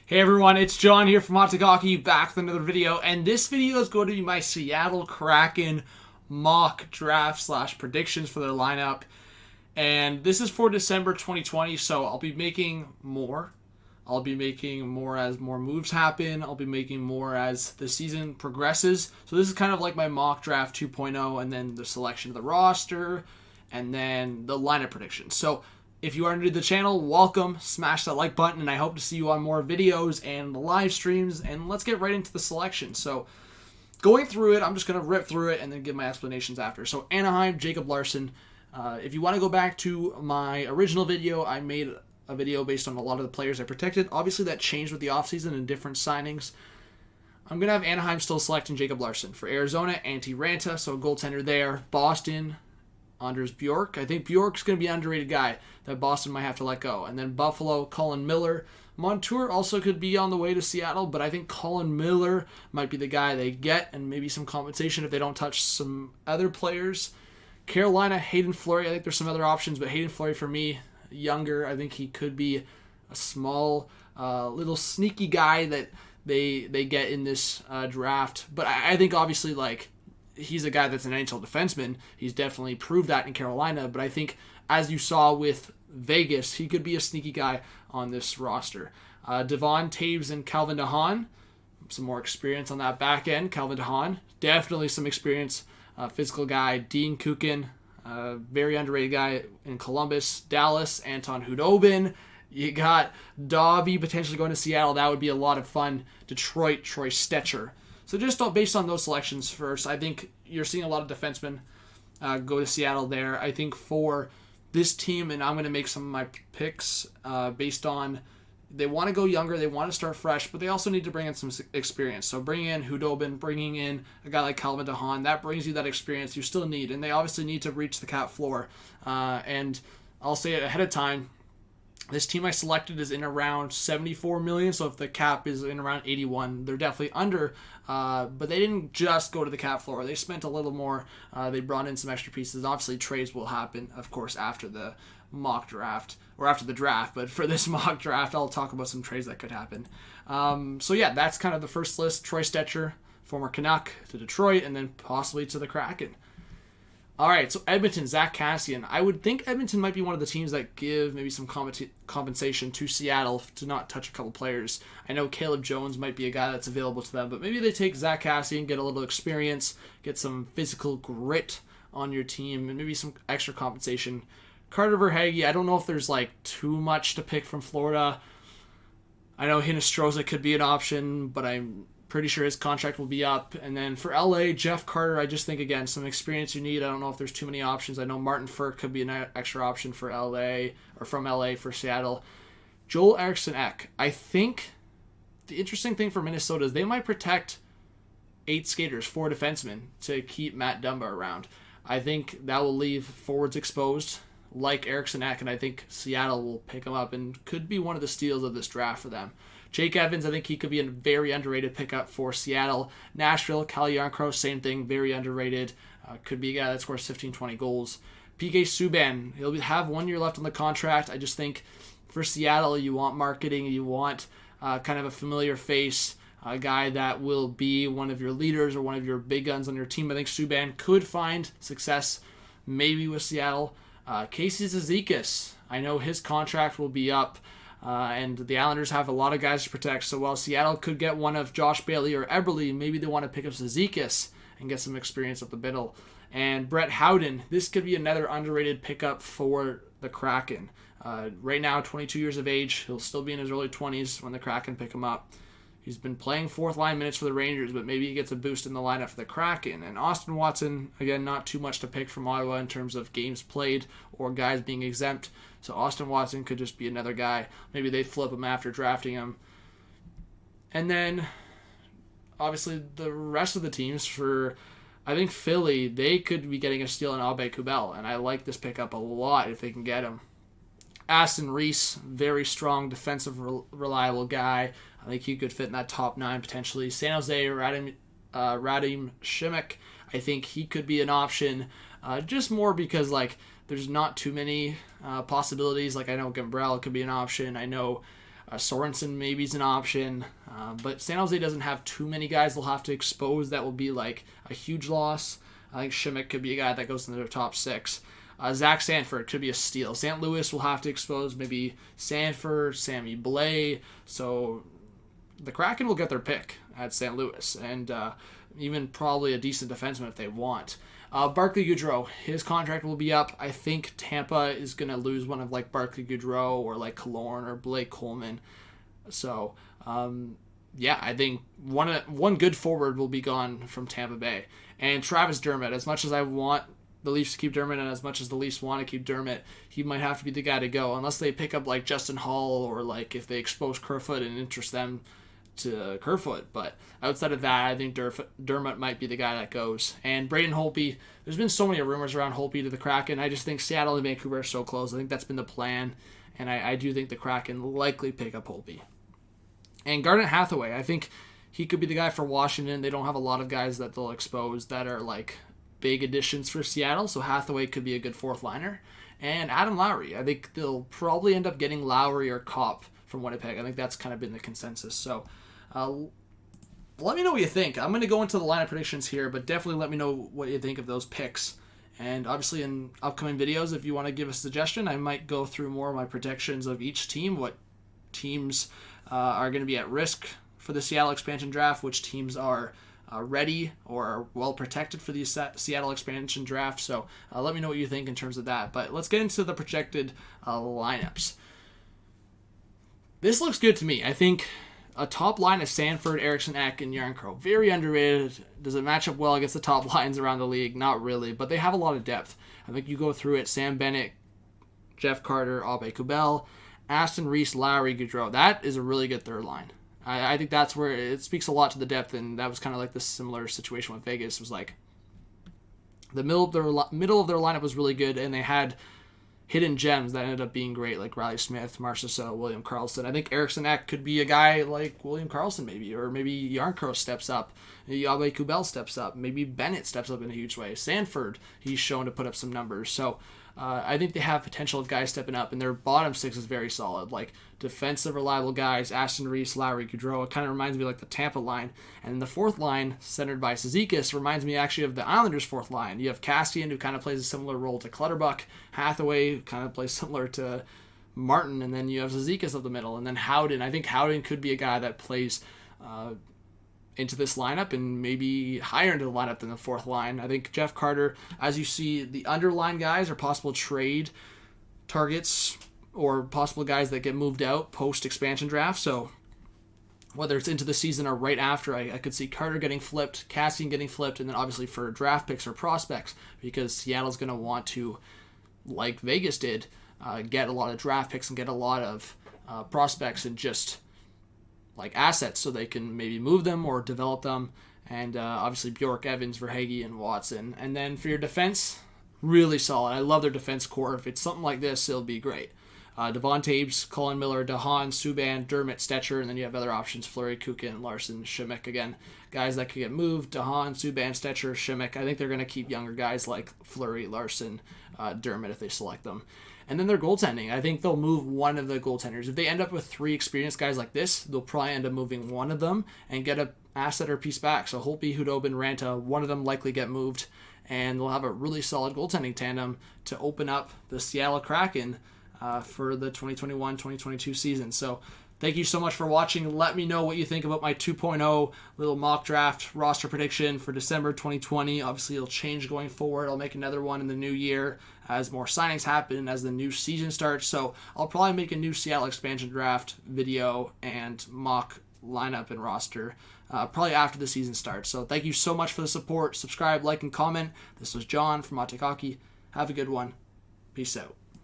Hey everyone, it's John here from MCKAY, back with another video, and this video is going to be my Seattle Kraken mock draft / predictions for their lineup, and this is for December 2020, so I'll be making more. I'll be making more as more moves happen. I'll be making more as the season progresses. So this is kind of like my mock draft 2.0, and then the selection of the roster, and then the lineup predictions. So if you are new to the channel, welcome, smash that like button, and I hope to see you on more videos and live streams, and let's get right into the selection. So going through it, I'm just going to rip through it and then give my explanations after. So Anaheim, Jacob Larson. If you want to go back to my original video, I made a video based on a lot of the players I protected. Obviously that changed with the offseason and different signings. I'm going to have Anaheim still selecting Jacob Larson. For Arizona, Antti Ranta, so a goaltender there. Boston, Anders Bjork. I think Bjork's going to be an underrated guy that Boston might have to let go. And then Buffalo, Colin Miller. Montour also could be on the way to Seattle, but I think Colin Miller might be the guy they get, and maybe some compensation if they don't touch some other players. Carolina, Hayden Fleury. I think there's some other options, but Hayden Fleury for me, younger. I think he could be a small, little sneaky guy that they get in this draft. But I think obviously he's a guy that's an NHL defenseman. He's definitely proved that in Carolina. But I think, as you saw with Vegas, he could be a sneaky guy on this roster. Devon Taves and Calvin DeHaan. Some more experience on that back end. Calvin DeHaan, definitely some experience. Physical guy. Dean Kukin, very underrated guy in Columbus. Dallas, Anton Hudobin. You got Dobby potentially going to Seattle. That would be a lot of fun. Detroit, Troy Stetcher. So just based on those selections first, I think you're seeing a lot of defensemen go to Seattle there. I think for this team, and I'm going to make some of my picks based on they want to go younger, they want to start fresh, but they also need to bring in some experience. So bringing in Hudobin, bringing in a guy like Calvin DeHaan, that brings you that experience you still need, and they obviously need to reach the cap floor. And I'll say it ahead of time, this team I selected is in around $74 million, so if the cap is in around 81, they're definitely under. But they didn't just go to the cap floor. They spent a little more. They brought in some extra pieces. Obviously, trades will happen, of course, after the mock draft, or after the draft. But for this mock draft, I'll talk about some trades that could happen. So yeah, that's kind of the first list. Troy Stetcher, former Canuck, to Detroit, and then possibly to the Kraken. All right, so Edmonton, Zach Kassian. I would think Edmonton might be one of the teams that give maybe some compensation to Seattle to not touch a couple players. I know Caleb Jones might be a guy that's available to them, but maybe they take Zach Kassian, get a little experience, get some physical grit on your team, and maybe some extra compensation. Carter Verhaeghe, I don't know if there's too much to pick from Florida. I know Hinostroza could be an option, but I'm pretty sure his contract will be up. And then for LA, Jeff Carter, I just think, again, some experience you need. I don't know if there's too many options. I know Martin Furk could be an extra option for LA, or from LA for Seattle. Joel Eriksson Ek. I think the interesting thing for Minnesota is they might protect 8 skaters, 4 defensemen, to keep Matt Dumba around. I think that will leave forwards exposed, like Eriksson Ek, and I think Seattle will pick him up and could be one of the steals of this draft for them. Jake Evans, I think he could be a very underrated pickup for Seattle. Nashville, Calle Jarnkrok, same thing, very underrated. Could be a guy that scores 15, 20 goals. PK Subban, he'll have 1 year left on the contract. I just think for Seattle, you want marketing, you want kind of a familiar face, a guy that will be one of your leaders or one of your big guns on your team. I think Subban could find success maybe with Seattle. Casey Zizekas, I know his contract will be up. And the Islanders have a lot of guys to protect. So while Seattle could get one of Josh Bailey or Eberle, maybe they want to pick up Zizekas and get some experience up the middle. And Brett Howden, this could be another underrated pickup for the Kraken. Right now, 22 years of age. He'll still be in his early 20s when the Kraken pick him up. He's been playing fourth line minutes for the Rangers, but maybe he gets a boost in the lineup for the Kraken. And Austin Watson, again, not too much to pick from Ottawa in terms of games played or guys being exempt. So Austin Watson could just be another guy. Maybe they flip him after drafting him. And then, obviously, the rest of the teams for, I think, Philly, they could be getting a steal in Abe Kubel. And I like this pickup a lot if they can get him. Aston Reese, very strong, defensive, reliable guy. I think he could fit in that top 9 potentially. San Jose, Radim Shimmick, I think he could be an option. Just more because there's not too many possibilities. I know Gambrell could be an option. I know Sorensen maybe is an option. But San Jose doesn't have too many guys they'll have to expose that will be like a huge loss. I think Schmidt could be a guy that goes into their top 6. Zach Sanford could be a steal. St. Louis will have to expose maybe Sanford, Sammy Blais. So the Kraken will get their pick at St. Louis, and even probably a decent defenseman if they want. Barclay Goodrow, his contract will be up. I think Tampa is going to lose one of like Barclay Goodrow or like Killorn or Blake Coleman. So, yeah, I think one good forward will be gone from Tampa Bay. And Travis Dermott, as much as I want the Leafs to keep Dermott and as much as the Leafs want to keep Dermott, he might have to be the guy to go unless they pick up like Justin Hall or like if they expose Kerfoot and interest them to Kerfoot. But outside of that, I think Dermott might be the guy that goes. And Braden Holtby, there's been so many rumors around Holtby to the Kraken. I just think Seattle and Vancouver are so close. I think that's been the plan, and I do think the Kraken likely pick up Holtby. And Garnet Hathaway, I think he could be the guy for Washington. They don't have a lot of guys that they'll expose that are like big additions for Seattle, so Hathaway could be a good 4th liner. And Adam Lowry, I think they'll probably end up getting Lowry or Kopp from Winnipeg. I think that's kind of been the consensus. So let me know what you think. I'm going to go into the lineup predictions here, but definitely let me know what you think of those picks. And obviously in upcoming videos, if you want to give a suggestion, I might go through more of my predictions of each team, what teams are going to be at risk for the Seattle expansion draft, which teams are ready or are well protected for the Seattle expansion draft. So let me know what you think in terms of that. But let's get into the projected lineups. This looks good to me. I think a top line is Sanford, Eriksson, Ek, and Yarncrow. Very underrated. Does it match up well against the top lines around the league? Not really, but they have a lot of depth. I think you go through it, Sam Bennett, Jeff Carter, Abe Kubel, Aston Reese, Lowry, Goudreau. That is a really good third line. I think that's where it speaks a lot to the depth, and that was kind of like the similar situation with Vegas. It was like the middle of their lineup was really good, and they had hidden gems that ended up being great, like Riley Smith, Marchessault, William Karlsson. I think Eriksson Ek could be a guy like William Karlsson maybe, or maybe Yarncrow steps up, maybe Abe Kubel steps up, maybe Bennett steps up in a huge way. Sanford, he's shown to put up some numbers. So I think they have potential of guys stepping up, and their bottom 6 is very solid. Like defensive, reliable guys, Aston Reese, Lowry, Goudreau. It kind of reminds me like the Tampa line. And the 4th line, centered by Cizikas, reminds me actually of the Islanders' 4th line. You have Castian, who kind of plays a similar role to Clutterbuck. Hathaway kind of plays similar to Martin. And then you have Cizikas up the middle. And then Howden. I think Howden could be a guy that plays into this lineup and maybe higher into the lineup than the 4th line. I think Jeff Carter, as you see, the underline guys are possible trade targets or possible guys that get moved out post-expansion draft. So whether it's into the season or right after, I could see Carter getting flipped, Cassian getting flipped, and then obviously for draft picks or prospects, because Seattle's going to want to, like Vegas did, get a lot of draft picks and get a lot of prospects and just like assets so they can maybe move them or develop them. And obviously Bjork, Evans, Verhaeghe, and Watson. And then for your defense, really solid. I love their defense core. If it's something like this, it'll be great. Devon Taves, Colin Miller, DeHaan, Subban, Dermott, Stetcher, and then you have other options, Fleury, Kukin, Larson, Schmidt. Again, guys that could get moved, DeHaan, Subban, Stetcher, Schmidt. I think they're going to keep younger guys like Fleury, Larson, Dermott if they select them. And then their goaltending. I think they'll move one of the goaltenders. If they end up with 3 experienced guys like this, they'll probably end up moving one of them and get an asset or piece back. So Holtby, Hudobin, Ranta, one of them likely get moved, and they'll have a really solid goaltending tandem to open up the Seattle Kraken for the 2021-2022 season. So thank you so much for watching. Let me know what you think about my 2.0 little mock draft roster prediction for December 2020. Obviously, it'll change going forward. I'll make another one in the new year as more signings happen, as the new season starts. So I'll probably make a new Seattle expansion draft video and mock lineup and roster probably after the season starts. So thank you so much for the support. Subscribe, like, and comment. This was John from MCKAY. Have a good one. Peace out.